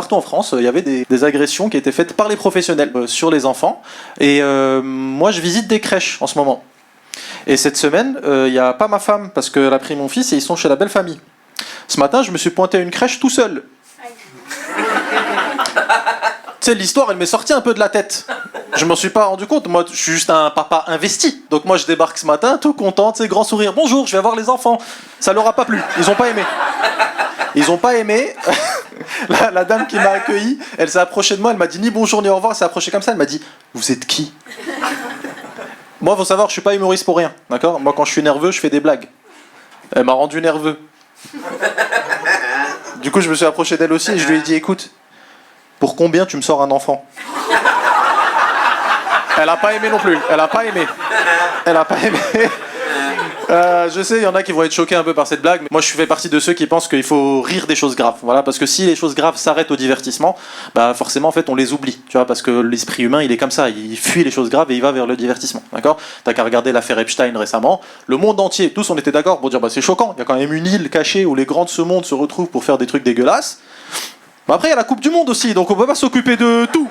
partout en France, il y avait des agressions qui étaient faites par les professionnels sur les enfants. Et moi, je visite des crèches en ce moment. Et cette semaine, il n'y a pas ma femme, parce qu'elle a pris mon fils et ils sont chez la belle famille. Ce matin, je me suis pointé à une crèche tout seul. Tu sais, l'histoire, elle m'est sortie un peu de la tête. Je m'en suis pas rendu compte. Moi, je suis juste un papa investi. Donc moi, je débarque ce matin, tout content, tu sais, grand sourire. Bonjour, je vais voir les enfants. Ça leur a pas plu. Ils ont pas aimé. Ils ont pas aimé. La dame qui m'a accueilli, elle s'est approchée de moi. Elle m'a dit ni bonjour ni au revoir. Elle s'est approchée comme ça. Elle m'a dit, vous êtes qui? Moi, faut savoir, je suis pas humoriste pour rien. D'accord? Moi, quand je suis nerveux, je fais des blagues. Elle m'a rendu nerveux. Du coup, je me suis approché d'elle aussi et je lui ai dit, écoute, pour combien tu me sors un enfant? Elle a pas aimé non plus. Elle a pas aimé. Elle a pas aimé. Je sais, il y en a qui vont être choqués un peu par cette blague, mais moi je fais partie de ceux qui pensent qu'il faut rire des choses graves. Voilà, parce que si les choses graves s'arrêtent au divertissement, bah forcément en fait on les oublie. Tu vois, parce que l'esprit humain il est comme ça, il fuit les choses graves et il va vers le divertissement. D'accord? T'as qu'à regarder l'affaire Epstein récemment. Le monde entier, tous on était d'accord pour dire bah c'est choquant. Il y a quand même une île cachée où les grands de ce monde se retrouvent pour faire des trucs dégueulasses. Bah après il y a la Coupe du Monde aussi, donc on peut pas s'occuper de tout.